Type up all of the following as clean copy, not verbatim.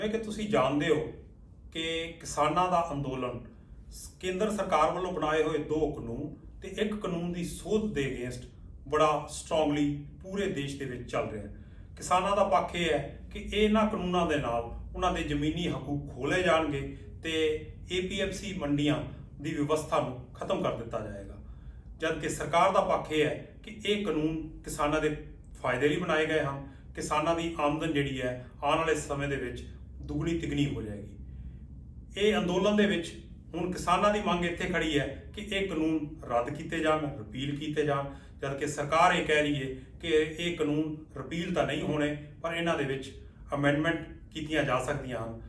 ਜਿਵੇਂ ਕਿ ਤੁਸੀਂ ਜਾਣਦੇ ਹੋ ਕਿ ਕਿਸਾਨਾਂ ਦਾ ਅੰਦੋਲਨ ਕੇਂਦਰ ਸਰਕਾਰ ਵੱਲੋਂ ਬਣਾਏ ਹੋਏ ਦੋ ਕਾਨੂੰਨ ਤੇ ਇੱਕ ਕਾਨੂੰਨ ਦੀ ਸੋਧ ਦੇ ਅਗੇਂਸਟ ਬੜਾ ਸਟਰੋਂਗਲੀ ਪੂਰੇ ਦੇਸ਼ ਦੇ ਵਿੱਚ ਚੱਲ ਰਿਹਾ ਹੈ। ਕਿਸਾਨਾਂ ਦਾ ਪੱਖ ਇਹ ਹੈ ਕਿ ਇਹਨਾਂ ਕਾਨੂੰਨਾਂ ਦੇ ਨਾਲ ਉਹਨਾਂ ਦੇ ਜ਼ਮੀਨੀ ਹਕੂਕ ਖੋਲੇ ਜਾਣਗੇ ਤੇ APMC ਮੰਡੀਆਂ ਦੀ ਵਿਵਸਥਾ ਨੂੰ ਖਤਮ ਕਰ ਦਿੱਤਾ ਜਾਏਗਾ, ਜਦ ਕਿ ਸਰਕਾਰ ਦਾ ਪੱਖ ਇਹ ਹੈ ਕਿ ਇਹ ਕਾਨੂੰਨ ਕਿਸਾਨਾਂ ਦੇ ਫਾਇਦੇ ਲਈ ਬਣਾਏ ਗਏ ਹਨ। ਕਿਸਾਨਾਂ ਦੀ ਆਮਦਨ ਜਿਹੜੀ ਹੈ ਆਉਣ ਵਾਲੇ ਸਮੇਂ ਦੇ ਵਿੱਚ ਦੁਗਣੀ ਤਿਗਣੀ ਹੋ ਜਾਏਗੀ। ਇਹ ਅੰਦੋਲਨ ਦੇ ਵਿੱਚ ਹੁਣ ਕਿਸਾਨਾਂ ਦੀ ਮੰਗ ਇੱਥੇ ਖੜੀ ਹੈ ਕਿ ਇਹ ਕਾਨੂੰਨ ਰੱਦ ਕੀਤੇ ਜਾਣ, ਰਿਪੀਲ ਕੀਤੇ ਜਾਣ, ਜਦ ਕਿ ਸਰਕਾਰ ਇਹ ਕਹਿ ਰਹੀ ਹੈ ਕਿ ਇਹ ਕਾਨੂੰਨ ਰਿਪੀਲ ਤਾਂ ਨਹੀਂ ਹੋਣੇ ਪਰ ਇਹਨਾਂ ਦੇ ਵਿੱਚ ਅਮੈਂਡਮੈਂਟ ਕੀਤੀਆਂ ਜਾ ਸਕਦੀਆਂ ਹਨ।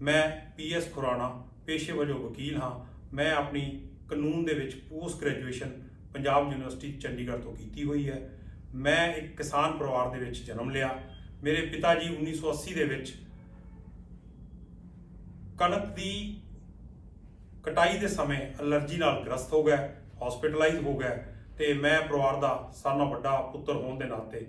ਮੈਂ PS ਖੁਰਾਣਾ ਪੇਸ਼ੇ ਵਜੋਂ ਵਕੀਲ ਹਾਂ। ਮੈਂ ਆਪਣੀ ਕਾਨੂੰਨ ਦੇ ਵਿੱਚ post graduation Punjab university Chandigarh ਤੋਂ ਕੀਤੀ ਹੋਈ ਹੈ। ਮੈਂ ਇੱਕ ਕਿਸਾਨ ਪਰਿਵਾਰ ਦੇ ਵਿੱਚ ਜਨਮ ਲਿਆ। ਮੇਰੇ ਪਿਤਾ ਜੀ 1980 ਦੇ ਵਿੱਚ ਕਣਕ ਦੀ ਕਟਾਈ ਦੇ ਸਮੇਂ ਐਲਰਜੀ ਨਾਲ ਗ੍ਰਸਤ ਹੋ ਗਏ, ਹਸਪੀਟਲਾਈਜ਼ ਹੋ ਗਏ ਤੇ ਮੈਂ ਪਰਿਵਾਰ ਦਾ ਸਾਰਿਆਂ ਨਾਲੋਂ ਵੱਡਾ ਪੁੱਤਰ ਹੋਣ ਦੇ ਨਾਤੇ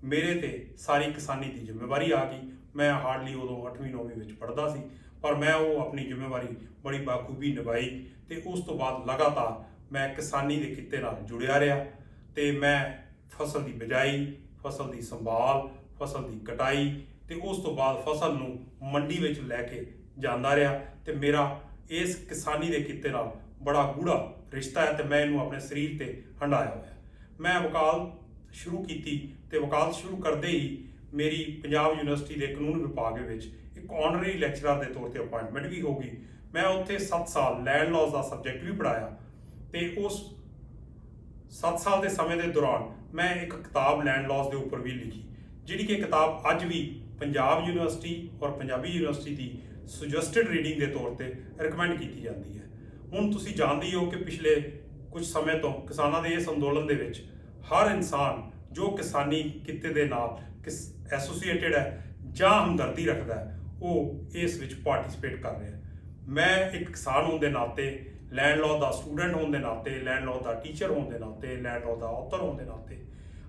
ਮੇਰੇ ਤੇ ਸਾਰੀ ਕਿਸਾਨੀ ਦੀ ਜ਼ਿੰਮੇਵਾਰੀ ਆ ਗਈ। ਮੈਂ ਹਾਰਡਲੀ ਉਦੋਂ 8ਵੀਂ 9ਵੀਂ ਵਿੱਚ ਪੜ੍ਹਦਾ ਸੀ, ਪਰ ਮੈਂ ਉਹ ਆਪਣੀ ਜ਼ਿੰਮੇਵਾਰੀ ਬੜੀ ਬਾਖੂਬੀ ਨਿਭਾਈ ਤੇ ਉਸ ਤੋਂ ਬਾਅਦ ਲਗਾਤਾਰ ਮੈਂ ਕਿਸਾਨੀ ਦੇ ਕਿੱਤੇ ਨਾਲ ਜੁੜਿਆ ਰਿਹਾ ਤੇ ਮੈਂ ਫਸਲ ਦੀ ਬਿਜਾਈ, ਫਸਲ ਦੀ ਸੰਭਾਲ, ਫਸਲ ਦੀ ਕਟਾਈ ਤੇ ਉਸ ਤੋਂ ਬਾਅਦ ਫਸਲ ਨੂੰ ਮੰਡੀ ਵਿੱਚ ਲੈ ਕੇ ਜਾਂਦਾ ਰਿਹਾ ਤੇ ਮੇਰਾ ਇਸ ਕਿਸਾਨੀ ਦੇ ਕਿੱਤੇ ਨਾਲ ਬੜਾ ਗੂੜਾ ਰਿਸ਼ਤਾ ਹੈ ਤੇ ਮੈਂ ਇਹਨੂੰ ਆਪਣੇ ਸਰੀਰ ਤੇ ਹੰਡਾਇਆ ਹੋਇਆ। ਮੈਂ ਵਕਾਲਤ ਸ਼ੁਰੂ ਕੀਤੀ ਤੇ ਵਕਾਲਤ ਸ਼ੁਰੂ ਕਰਦੇ ਹੀ ਮੇਰੀ ਪੰਜਾਬ ਯੂਨੀਵਰਸਿਟੀ ਦੇ ਕਾਨੂੰਨ ਵਿਭਾਗ ਵਿੱਚ ਇੱਕ ਆਨਰਰੀ ਲੈਕਚਰਰ ਦੇ ਤੌਰ ਤੇ ਅਪਾਇੰਟਮੈਂਟ ਵੀ ਹੋ ਗਈ। ਮੈਂ ਉੱਥੇ 7 ਸਾਲ ਲੈਂਡ ਲਾਜ਼ ਦਾ ਸਬਜੈਕਟ ਵੀ ਪੜ੍ਹਾਇਆ ਤੇ ਉਸ 7 ਸਾਲ ਦੇ ਸਮੇਂ ਦੇ ਦੌਰਾਨ ਮੈਂ ਇੱਕ ਕਿਤਾਬ ਲੈਂਡ ਲਾਜ਼ ਦੇ ਉੱਪਰ ਵੀ ਲਿਖੀ, ਜਿਹੜੀ ਕਿ ਕਿਤਾਬ ਅੱਜ ਵੀ ਪੰਜਾਬ ਯੂਨੀਵਰਸਿਟੀ ਔਰ ਪੰਜਾਬੀ ਯੂਨੀਵਰਸਿਟੀ ਦੀ ਸੁਜੈਸਟਡ ਰੀਡਿੰਗ ਦੇ ਤੌਰ ਤੇ ਰਿਕਮੈਂਡ ਕੀਤੀ ਜਾਂਦੀ ਹੈ। ਹੁਣ ਤੁਸੀਂ ਜਾਣਦੇ ਹੋ ਕਿ ਪਿਛਲੇ ਕੁਝ ਸਮੇਂ ਤੋਂ ਕਿਸਾਨਾਂ ਦੇ ਇਸ ਅੰਦੋਲਨ ਦੇ ਵਿੱਚ ਹਰ ਇਨਸਾਨ ਜੋ ਕਿਸਾਨੀ ਕਿੱਤੇ ਦੇ ਨਾਲ ਐਸੋਸੀਏਟਡ ਹੈ ਜਾਂ ਹਮਦਰਦੀ ਰੱਖਦਾ ਹੈ ਉਹ ਇਸ ਵਿੱਚ ਪਾਰਟਿਸਿਪੇਟ ਕਰ ਰਿਹਾ ਹੈ। ਮੈਂ ਇੱਕ ਕਿਸਾਨ ਹੋਣ ਦੇ ਨਾਤੇ, ਲੈਂਡ ਲਾਅ ਦਾ ਸਟੂਡੈਂਟ ਹੋਣ ਦੇ ਨਾਤੇ, ਲੈਂਡ ਲਾਅ ਦਾ ਟੀਚਰ ਹੋਣ ਦੇ ਨਾਤੇ, ਲੈਂਡ ਲਾਅ ਦਾ ਆਥਰ ਹੋਣ ਦੇ ਨਾਤੇ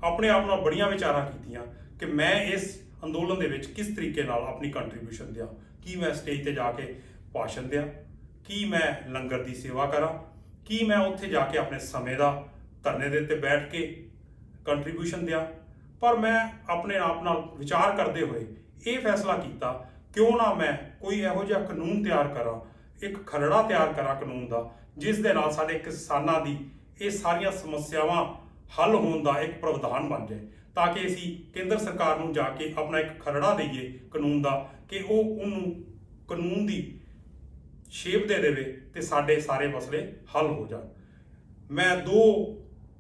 ਆਪਣੇ ਆਪ ਨਾਲ ਬੜੀਆਂ ਵਿਚਾਰਾਂ ਕੀਤੀਆਂ ਕਿ ਮੈਂ ਇਸ ਅੰਦੋਲਨ ਦੇ ਵਿੱਚ ਕਿਸ ਤਰੀਕੇ ਨਾਲ ਆਪਣੀ ਕੰਟਰੀਬਿਊਸ਼ਨ ਦਿਆਂ। ਕੀ ਮੈਂ ਸਟੇਜ ਤੇ ਜਾ ਕੇ ਭਾਸ਼ਣ ਦਿਆਂ, ਕੀ ਮੈਂ ਲੰਗਰ ਦੀ ਸੇਵਾ ਕਰਾਂ, ਕੀ ਮੈਂ ਉੱਥੇ ਜਾ ਕੇ ਆਪਣੇ ਸਮੇਂ ਦਾ ਧਰਨੇ ਦੇ ਉੱਤੇ ਬੈਠ ਕੇ ਕੰਟਰੀਬਿਊਸ਼ਨ ਦਿਆਂ। ਪਰ ਮੈਂ ਆਪਣੇ ਆਪ ਨਾਲ ਵਿਚਾਰ ਕਰਦੇ ਹੋਏ ਇਹ ਫੈਸਲਾ ਕੀਤਾ ਕਿਉਂ ਨਾ ਮੈਂ ਕੋਈ ਇਹੋ ਜਿਹਾ ਕਾਨੂੰਨ ਤਿਆਰ ਕਰਾਂ, ਇੱਕ ਖਰੜਾ ਤਿਆਰ ਕਰਾਂ ਕਾਨੂੰਨ ਦਾ, ਜਿਸ ਦੇ ਨਾਲ ਸਾਡੇ ਕਿਸਾਨਾਂ ਦੀ ਇਹ ਸਾਰੀਆਂ ਸਮੱਸਿਆਵਾਂ ਹੱਲ ਹੋਣ ਦਾ ਇੱਕ ਪ੍ਰਾਵਧਾਨ ਬਣ ਜਾਏ, ਤਾਂ ਕਿ ਅਸੀਂ ਕੇਂਦਰ ਸਰਕਾਰ ਨੂੰ ਜਾ ਕੇ ਆਪਣਾ ਇੱਕ ਖਰੜਾ ਦੇਈਏ ਕਾਨੂੰਨ ਦਾ ਕਿ ਉਹ ਉਹਨੂੰ ਕਾਨੂੰਨ ਦੀ ਸ਼ੇਪ ਦੇ ਦੇਵੇ ਤੇ ਸਾਡੇ ਸਾਰੇ ਮਸਲੇ ਹੱਲ ਹੋ ਜਾਣ। ਮੈਂ 2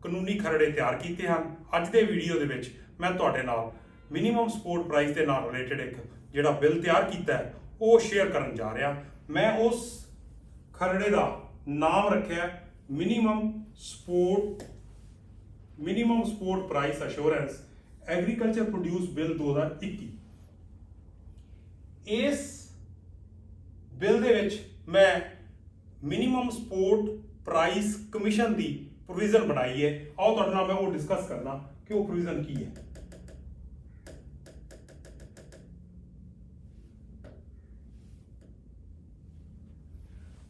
ਕਾਨੂੰਨੀ ਖਰੜੇ ਤਿਆਰ ਕੀਤੇ ਹਨ। ਅੱਜ ਦੇ ਵੀਡੀਓ ਦੇ ਵਿੱਚ ਮੈਂ ਤੁਹਾਡੇ ਨਾਲ ਮਿਨੀਮਮ ਸਪੋਰਟ ਪ੍ਰਾਈਸ ਦੇ ਨਾਲ ਰਿਲੇਟਡ ਇੱਕ ਜਿਹੜਾ ਬਿੱਲ ਤਿਆਰ ਕੀਤਾ ਹੈ ਉਹ ਸ਼ੇਅਰ ਕਰਨ ਜਾ ਰਿਹਾ। ਮੈਂ ਉਸ ਖਰੜੇ ਦਾ ਨਾਮ ਰੱਖਿਆ minimum support price assurance agriculture produce bill 2021। ਇਸ ਬਿੱਲ ਦੇ ਵਿੱਚ ਮੈਂ ਮਿਨੀਮਮ ਸਪੋਰਟ ਪ੍ਰਾਈਸ ਕਮਿਸ਼ਨ ਦੀ ਪ੍ਰੋਵੀਜ਼ਨ ਬਣਾਈ ਹੈ। ਆਓ ਤੁਹਾਡੇ ਨਾਲ ਮੈਂ ਉਹ ਡਿਸਕਸ ਕਰਨਾ ਕਿ ਉਹ ਪ੍ਰੋਵੀਜ਼ਨ ਕੀ ਹੈ।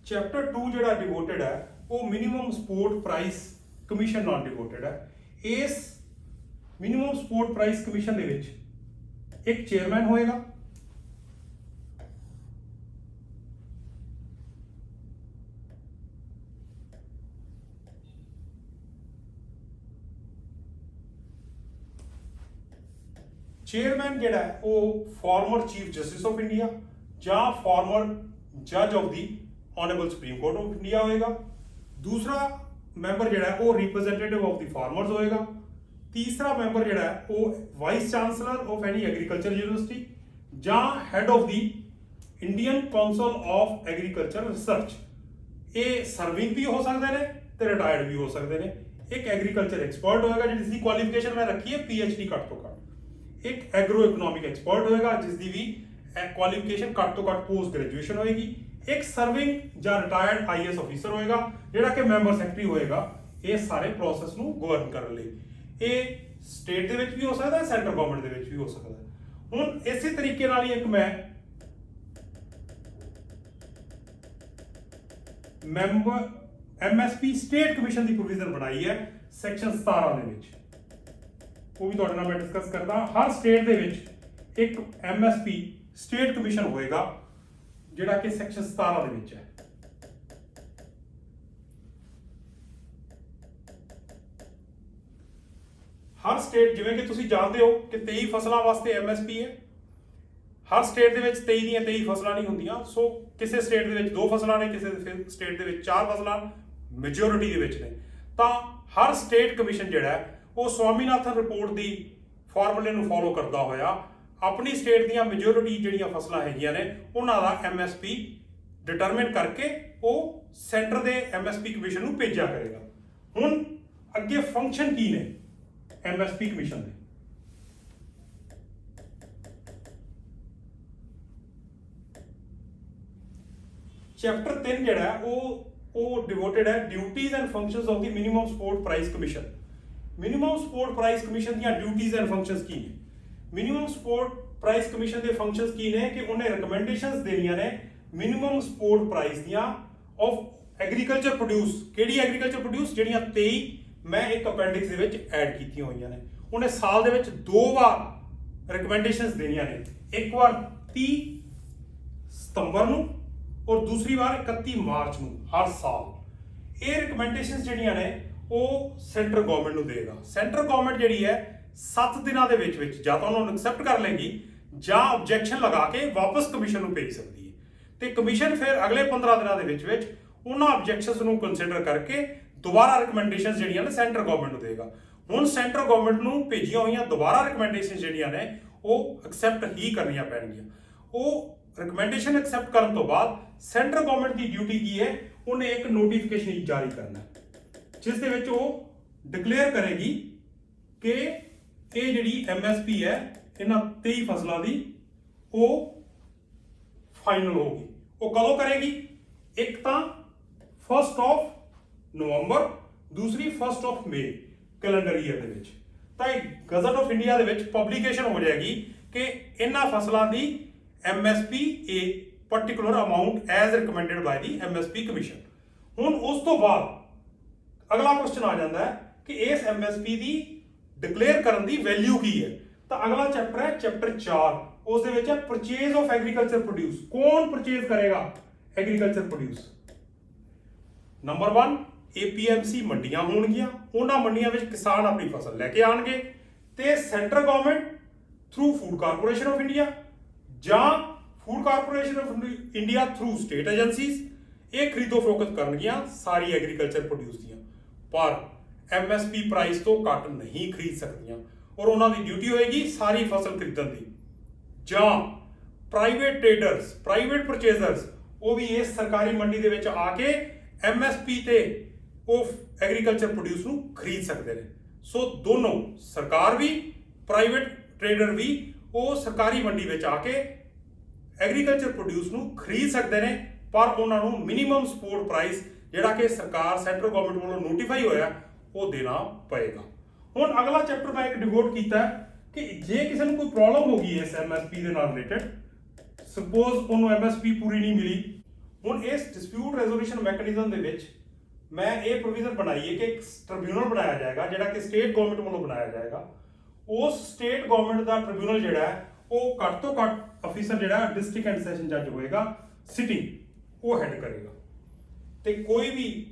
ਚੈਪਟਰ 2 ਜਿਹੜਾ ਡਿਵੋਟਡ ਹੈ ਉਹ ਮਿਨੀਮਮ ਸਪੋਰਟ ਪ੍ਰਾਈਸ ਕਮਿਸ਼ਨ ਨਾਲ ਡਿਵੋਟਡ ਹੈ। ਇਸ ਮਿਨੀਮਮ ਸਪੋਰਟ ਪ੍ਰਾਈਸ ਕਮਿਸ਼ਨ ਦੇ ਵਿੱਚ ਇੱਕ ਚੇਅਰਮੈਨ ਹੋਏਗਾ, ਚੇਅਰਮੈਨ ਜਿਹੜਾ ਹੈ ਉਹ farmer chief justice of India ਜਾਂ ਫਾਰਮਰ ਜੱਜ of the honourable supreme court of India ਹੋਏਗਾ। ਦੂਸਰਾ ਮੈਂਬਰ ਜਿਹੜਾ ਹੈ ਉਹ ਰਿਪਰੈਜ਼ੈਂਟੇਟਿਵ ਆਫ ਦੀ ਫਾਰਮਰਸ ਹੋਏਗਾ। ਤੀਸਰਾ ਮੈਂਬਰ ਜਿਹੜਾ ਹੈ ਉਹ vice chancellor of any agriculture university ਜਾਂ head of the Indian Council of Agriculture Research. ਇਹ ਸਰਵਿੰਗ ਵੀ ਹੋ ਸਕਦੇ ਨੇ ਤੇ ਰਿਟਾਇਰਡ ਵੀ ਹੋ ਸਕਦੇ ਨੇ। ਇੱਕ ਐਗਰੀਕਲਚਰ ਐਕਸਪਰਟ ਹੋਏਗਾ ਜਿਸ ਦੀ ਕੁਆਲੀਫਿਕੇਸ਼ਨ ਮੈਂ ਰੱਖੀ ਹੈ PhD ਘੱਟ ਤੋਂ ਘੱਟ। ਇੱਕ ਐਗਰੋ ਇਕਨੋਮਿਕ ਐਕਸਪਰਟ ਹੋਏਗਾ ਜਿਸ ਦੀ ਵੀ ਕੁਆਲੀਫਿਕੇਸ਼ਨ ਘੱਟ ਤੋਂ ਘੱਟ ਪੋਸਟ ਗ੍ਰੈਜੂਏਸ਼ਨ ਹੋਏਗੀ। ਇੱਕ ਸਰਵਿੰਗ ਜਾਂ ਰਿਟਾਇਰਡ IAS ਅਫੀਸਰ ਹੋਏਗਾ ਜਿਹੜਾ ਕਿ ਮੈਂਬਰ ਸੈਕਟਰੀ ਹੋਏਗਾ ਇਸ ਸਾਰੇ ਪ੍ਰੋਸੈਸ ਨੂੰ ਗਵਰਨ ਕਰਨ ਲਈ। ਇਹ ਸਟੇਟ ਦੇ ਵਿੱਚ ਵੀ ਹੋ ਸਕਦਾ ਹੈ, ਸੈਂਟਰ ਗਵਰਨਮੈਂਟ ਦੇ ਵਿੱਚ ਵੀ ਹੋ ਸਕਦਾ ਹੈ। ਹੁਣ ਇਸੇ ਤਰੀਕੇ ਨਾਲ ਹੀ ਇੱਕ ਮੈਂ ਮੈਂਬਰ MSP ਸਟੇਟ ਕਮਿਸ਼ਨ ਦੀ ਪ੍ਰੋਵੀਜ਼ਨ ਬਣਾਈ ਹੈ ਸੈਕਸ਼ਨ 17 ਦੇ ਵਿੱਚ। ਉਹ ਵੀ ਤੁਹਾਡੇ ਨਾਲ ਮੈਂ ਡਿਸਕਸ ਕਰਦਾ। ਹਰ ਸਟੇਟ ਦੇ ਵਿੱਚ ਇੱਕ MSP ਸਟੇਟ ਕਮਿਸ਼ਨ ਹੋਏਗਾ ਜਿਹੜਾ ਕਿ ਸੈਕਸ਼ਨ 17 ਦੇ ਵਿੱਚ ਹੈ। ਹਰ ਸਟੇਟ, ਜਿਵੇਂ ਕਿ ਤੁਸੀਂ ਜਾਣਦੇ ਹੋ ਕਿ 23 ਫਸਲਾਂ ਵਾਸਤੇ MSP ਹੈ। ਹਰ ਸਟੇਟ ਦੇ ਵਿੱਚ 23 ਦੀਆਂ 23 ਫਸਲਾਂ ਨਹੀਂ ਹੁੰਦੀਆਂ। ਸੋ ਕਿਸੇ ਸਟੇਟ ਦੇ ਵਿੱਚ 2 ਫਸਲਾਂ ਨੇ, ਕਿਸੇ ਸਟੇਟ ਦੇ ਵਿੱਚ 4 ਫਸਲਾਂ ਮੈਜੋਰਿਟੀ ਦੇ ਵਿੱਚ ਨੇ। ਤਾਂ ਹਰ ਸਟੇਟ ਕਮਿਸ਼ਨ ਜਿਹੜਾ ਹੈ ਉਹ ਸਵਾਮੀਨਾਥਨ ਰਿਪੋਰਟ ਦੀ ਫਾਰਮੂਲੇ ਨੂੰ ਫੋਲੋ ਕਰਦਾ ਹੋਇਆ ਆਪਣੀ ਸਟੇਟ ਦੀਆਂ ਮੈਜੋਰਿਟੀ ਜਿਹੜੀਆਂ ਫਸਲਾਂ ਹੈਗੀਆਂ ਨੇ ਉਹਨਾਂ ਦਾ MSP ਡਿਟਰਮਿਨ ਕਰਕੇ ਉਹ ਸੈਂਟਰ ਦੇ MSP ਕਮਿਸ਼ਨ ਨੂੰ ਭੇਜਿਆ ਕਰੇਗਾ। ਹੁਣ ਅੱਗੇ ਫੰਕਸ਼ਨ ਕੀ ਨੇ MSP ਕਮਿਸ਼ਨ ਦੇ? ਚੈਪਟਰ 3 ਜਿਹੜਾ ਉਹ ਡਿਵੋਟਡ ਹੈ duties and functions of the minimum support price commission. Minimum support price commission ਦੀਆਂ ਡਿਊਟੀਜ਼ ਐਂਡ ਫੰਕਸ਼ਨਸ ਕੀ ਨੇ? ਮਿਨੀਮਮ ਸਪੋਰਟ ਪ੍ਰਾਈਸ ਕਮਿਸ਼ਨ ਦੇ ਫੰਕਸ਼ਨਸ ਕੀ ਨੇ ਕਿ ਉਹਨੇ ਰਿਕਮੈਂਡੇਸ਼ਨਸ ਦੇਣੀਆਂ ਨੇ ਮਿਨੀਮਮ ਸਪੋਰਟ ਪ੍ਰਾਈਸ ਦੀਆਂ ਆਫ ਐਗਰੀਕਲਚਰ ਪ੍ਰੋਡਿਊਸ। ਕਿਹੜੀ ਐਗਰੀਕਲਚਰ ਪ੍ਰੋਡਿਊਸ? ਜਿਹੜੀਆਂ 23 ਮੈਂ ਇੱਕ ਅਪੈਂਡਿਕਸ ਦੇ ਵਿੱਚ ਐਡ ਕੀਤੀਆਂ ਹੋਈਆਂ ਨੇ। ਉਹਨੇ ਸਾਲ ਦੇ ਵਿੱਚ 2 ਵਾਰ ਰਿਕਮੈਂਡੇਸ਼ਨਸ ਦੇਣੀਆਂ ਨੇ, ਇੱਕ ਵਾਰ 30 ਸਤੰਬਰ ਨੂੰ ਔਰ ਦੂਸਰੀ ਵਾਰ 31 ਮਾਰਚ ਨੂੰ ਹਰ ਸਾਲ। ਇਹ ਰਿਕਮੈਂਡੇਸ਼ਨਸ ਜਿਹੜੀਆਂ ਨੇ ਉਹ ਸੈਂਟਰ ਗਵਰਨਮੈਂਟ ਨੂੰ ਦੇਗਾ। ਸੈਂਟਰ ਗਵਰਨਮੈਂਟ ਜਿਹੜੀ ਹੈ 7 ਦਿਨਾਂ ਦੇ ਵਿੱਚ ਜਾਂ ਤਾਂ ਉਹਨੂੰ ਐਕਸੈਪਟ ਕਰ ਲੇਗੀ ਜਾਂ ਆਬਜੈਕਸ਼ਨ ਲਗਾ ਕੇ ਵਾਪਸ ਕਮਿਸ਼ਨ ਨੂੰ ਭੇਜ ਸਕਦੀ ਹੈ। ਤੇ ਕਮਿਸ਼ਨ ਫਿਰ ਅਗਲੇ 15 ਦਿਨਾਂ ਦੇ ਵਿੱਚ ਉਹਨਾਂ ਆਬਜੈਕਸ਼ਨਸ ਨੂੰ ਕੰਸੀਡਰ ਕਰਕੇ ਦੁਬਾਰਾ ਰਿਕਮੈਂਡੇਸ਼ਨਸ ਜਿਹੜੀਆਂ ਨੇ ਸੈਂਟਰ ਗਵਰਨਮੈਂਟ ਨੂੰ ਦੇਗਾ। ਹੁਣ ਸੈਂਟਰ ਗਵਰਨਮੈਂਟ ਨੂੰ ਭੇਜੀਆਂ ਹੋਈਆਂ ਦੁਬਾਰਾ ਰਿਕਮੈਂਡੇਸ਼ਨਸ ਜਿਹੜੀਆਂ ਨੇ ਉਹ ਐਕਸੈਪਟ ਹੀ ਕਰਨੀਆਂ ਪੈਣਗੀਆਂ। ਉਹ ਰਿਕਮੈਂਡੇਸ਼ਨ ਐਕਸੈਪਟ ਕਰਨ ਤੋਂ ਬਾਅਦ ਸੈਂਟਰ ਗਵਰਨਮੈਂਟ ਦੀ ਡਿਊਟੀ ਕੀ ਹੈ? ਉਹਨੇ ਇੱਕ ਨੋਟੀਫਿਕੇਸ਼ਨ ਜਾਰੀ ਕਰਨਾ ਜਿਸ ਦੇ ਵਿੱਚ ਉਹ ਡਿਕਲੇਅਰ ਕਰੇਗੀ ਕਿ ਇਹ ਜਿਹੜੀ MSP ਹੈ ਇਹਨਾਂ 23 ਫਸਲਾਂ ਦੀ ਉਹ ਫਾਈਨਲ ਹੋਗੀ। ਉਹ ਕਦੋਂ ਕਰੇਗੀ? ਇੱਕ ਤਾਂ 1 ਨਵੰਬਰ, ਦੂਸਰੀ 1 ਮਈ ਕੈਲੰਡਰ ਈਅਰ ਦੇ ਵਿੱਚ। ਤਾਂ ਇਹ ਗਜ਼ਟ ਆਫ ਇੰਡੀਆ ਦੇ ਵਿੱਚ ਪਬਲੀਕੇਸ਼ਨ ਹੋ ਜਾਏਗੀ ਕਿ ਇਹਨਾਂ ਫਸਲਾਂ ਦੀ MSP a particular amount as recommended by the MSP commission. ਹੁਣ ਉਸ ਤੋਂ ਬਾਅਦ ਅਗਲਾ ਕੁਐਸਚਨ ਆ ਜਾਂਦਾ ਹੈ ਕਿ ਇਸ MSP ਦੀ ਡਿਕਲੇਅਰ ਕਰਨ ਦੀ ਵੈਲਿਊ ਕੀ ਹੈ। ਤਾਂ ਅਗਲਾ ਚੈਪਟਰ ਹੈ ਚੈਪਟਰ 4, ਉਸ ਦੇ ਵਿੱਚ ਹੈ ਪਰਚੇਜ਼ ਆਫ ਐਗਰੀਕਲਚਰ ਪ੍ਰੋਡਿਊਸ। ਕੌਣ ਪਰਚੇਜ਼ ਕਰੇਗਾ ਐਗਰੀਕਲਚਰ ਪ੍ਰੋਡਿਊਸ? ਨੰਬਰ 1 APMC ਮੰਡੀਆਂ ਹੋਣਗੀਆਂ। ਉਹਨਾਂ ਮੰਡੀਆਂ ਵਿੱਚ ਕਿਸਾਨ ਆਪਣੀ ਫਸਲ ਲੈ ਕੇ ਆਣਗੇ ਤੇ centre government through Food Corporation of India ਜਾਂ Food Corporation of India through state agencies ਇਹ ਖਰੀਦੋ ਫਰੋਖਤ ਕਰਨਗੀਆਂ ਸਾਰੀ ਐਗਰੀਕਲਚਰ ਪ੍ਰੋਡਿਊਸ ਦੀਆਂ, ਪਰ MSP ਪ੍ਰਾਈਸ ਤੋਂ ਘੱਟ ਨਹੀਂ ਖਰੀਦ ਸਕਦੀਆਂ ਔਰ ਉਹਨਾਂ ਦੀ ਡਿਊਟੀ ਹੋਏਗੀ ਸਾਰੀ ਫਸਲ ਖਰੀਦਣ ਦੀ। ਜਾਂ ਪ੍ਰਾਈਵੇਟ ਟ੍ਰੇਡਰਸ, ਪ੍ਰਾਈਵੇਟ ਪਰਚੇਜ਼ਰਸ ਉਹ ਵੀ ਇਸ ਸਰਕਾਰੀ ਮੰਡੀ ਦੇ ਵਿੱਚ ਆ ਕੇ MSP ਤੇ ਉਹ ਐਗਰੀਕਲਚਰ ਪ੍ਰੋਡਿਊਸ ਨੂੰ ਖਰੀਦ ਸਕਦੇ ਨੇ। ਸੋ ਦੋਨੋਂ, ਸਰਕਾਰ ਵੀ ਪ੍ਰਾਈਵੇਟ ਟ੍ਰੇਡਰ ਵੀ ਉਹ ਸਰਕਾਰੀ ਮੰਡੀ ਵਿੱਚ ਆ ਕੇ ਐਗਰੀਕਲਚਰ ਪ੍ਰੋਡਿਊਸ ਨੂੰ ਖਰੀਦ ਸਕਦੇ ਨੇ, ਪਰ ਉਹਨਾਂ ਨੂੰ ਮਿਨੀਮਮ ਸਪੋਰਟ ਪ੍ਰਾਈਸ ਜਿਹੜਾ ਕਿ ਸਰਕਾਰ ਸੈਂਟਰਲ ਗਵਰਨਮੈਂਟ ਵੱਲੋਂ ਨੋਟੀਫਾਈ ਹੋਇਆ ਉਹ ਦੇਣਾ ਪਏਗਾ। ਹੁਣ ਅਗਲਾ ਚੈਪਟਰ ਮੈਂ ਇੱਕ ਡਿਵੋਟ ਕੀਤਾ ਕਿ ਜੇ ਕਿਸੇ ਨੂੰ ਕੋਈ ਪ੍ਰੋਬਲਮ ਹੋ ਗਈ ਇਸ MSP ਦੇ ਨਾਲ ਰਿਲੇਟਡ, ਸਪੋਜ਼ ਉਹਨੂੰ MSP ਪੂਰੀ ਨਹੀਂ ਮਿਲੀ, ਹੁਣ ਇਸ ਡਿਸਪਿਊਟ ਰੈਜ਼ੋਲੂਸ਼ਨ ਮੈਕੈਨਿਜ਼ਮ ਦੇ ਵਿੱਚ ਮੈਂ ਇਹ ਪ੍ਰੋਵੀਜ਼ਨ ਬਣਾਈ ਹੈ ਕਿ ਇੱਕ ਟ੍ਰਿਬਿਊਨਲ ਬਣਾਇਆ ਜਾਏਗਾ ਜਿਹੜਾ ਕਿ ਸਟੇਟ ਗਵਰਨਮੈਂਟ ਵੱਲੋਂ ਬਣਾਇਆ ਜਾਏਗਾ। ਉਸ ਸਟੇਟ ਗਵਰਨਮੈਂਟ ਦਾ ਟ੍ਰਿਬਿਊਨਲ ਜਿਹੜਾ ਹੈ ਉਹ ਘੱਟ ਤੋਂ ਘੱਟ ਅਫੀਸਰ ਜਿਹੜਾ ਡਿਸਟ੍ਰਿਕਟ ਐਂਡ ਸੈਸ਼ਨ ਜੱਜ ਹੋਏਗਾ, ਸਿਟਿੰਗ, ਉਹ ਹੈਡ ਕਰੇਗਾ। ਤੇ ਕੋਈ ਵੀ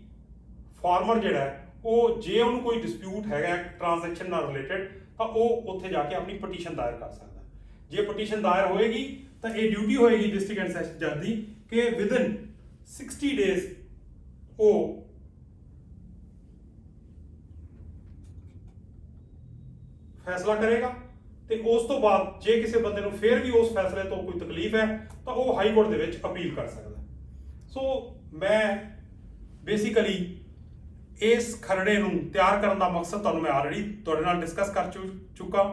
ਫਾਰਮਰ ਜਿਹੜਾ ਹੈ ਉਹ ਜੇ ਉਹਨੂੰ ਕੋਈ ਡਿਸਪਿਊਟ ਹੈਗਾ ਟ੍ਰਾਂਜੈਕਸ਼ਨ ਨਾਲ ਰਿਲੇਟਡ ਤਾਂ ਉਹ ਉੱਥੇ ਜਾ ਕੇ ਆਪਣੀ ਪਟੀਸ਼ਨ ਦਾਇਰ ਕਰ ਸਕਦਾ। ਜੇ ਪਟੀਸ਼ਨ ਦਾਇਰ ਹੋਏਗੀ ਤਾਂ ਇਹ ਡਿਊਟੀ ਹੋਏਗੀ ਡਿਸਟ੍ਰਿਕਟ ਐਂਡ ਸੈਸ਼ਨ ਜੱਜ ਦੀ ਕਿ ਵਿਦਿਨ 60 ਡੇਜ਼ ਉਹ ਫੈਸਲਾ ਕਰੇਗਾ। ਤੇ ਉਸ ਤੋਂ ਬਾਅਦ ਜੇ ਕਿਸੇ ਬੰਦੇ ਨੂੰ ਫਿਰ ਵੀ ਉਸ ਫੈਸਲੇ ਤੋਂ ਕੋਈ ਤਕਲੀਫ ਹੈ ਤਾਂ ਉਹ ਹਾਈ ਕੋਰਟ ਦੇ ਵਿੱਚ ਅਪੀਲ ਕਰ ਸਕਦਾ। ਸੋ ਮੈਂ ਬੇਸਿਕਲੀ ਇਸ ਖਰੜੇ ਨੂੰ ਤਿਆਰ ਕਰਨ ਦਾ ਮਕਸਦ ਤੁਹਾਨੂੰ ਮੈਂ ਆਲਰੇਡੀ ਤੁਹਾਡੇ ਨਾਲ ਡਿਸਕਸ ਕਰ ਚੁੱਕਾ।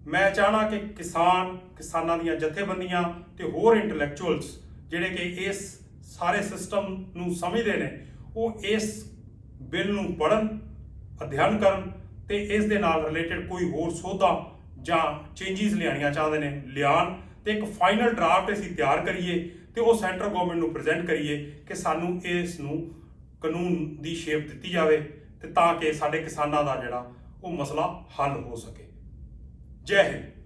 ਮੈਂ ਚਾਹਣਾ ਕਿ ਕਿਸਾਨਾਂ ਦੀਆਂ ਜਥੇਬੰਦੀਆਂ ਤੇ ਹੋਰ ਇੰਟੈਲੈਕਚੁਅਲਸ ਜਿਹੜੇ ਕਿ ਇਸ ਸਾਰੇ ਸਿਸਟਮ ਨੂੰ ਸਮਝਦੇ ਨੇ ਉਹ ਇਸ ਬਿੱਲ ਨੂੰ ਪੜ੍ਹਨ, ਅਧਿਐਨ ਕਰਨ ਤੇ ਇਸ ਦੇ ਨਾਲ ਰਿਲੇਟਡ ਕੋਈ ਹੋਰ ਸੋਧਾਂ ਜਾਂ ਚੇਂਜਿਸ ਲਿਆਉਣੀਆਂ ਚਾਹੁੰਦੇ ਨੇ ਲਿਆਉਣ ਤੇ ਇੱਕ ਫਾਈਨਲ ਡਰਾਫਟ ਅਸੀਂ ਤਿਆਰ ਕਰੀਏ ਤੇ ਉਹ ਸੈਂਟਰ ਗਵਰਨਮੈਂਟ ਨੂੰ ਪ੍ਰੈਜ਼ੈਂਟ ਕਰੀਏ ਕਿ ਸਾਨੂੰ ਇਸ ਨੂੰ ਕਾਨੂੰਨ ਦੀ ਸ਼ੇਪ ਦਿੱਤੀ ਜਾਵੇ ਤੇ ਤਾਂ ਕਿ ਸਾਡੇ ਕਿਸਾਨਾਂ ਦਾ ਜਿਹੜਾ ਉਹ ਮਸਲਾ ਹੱਲ ਹੋ ਸਕੇ। ਜੈ ਹਿੰਦ।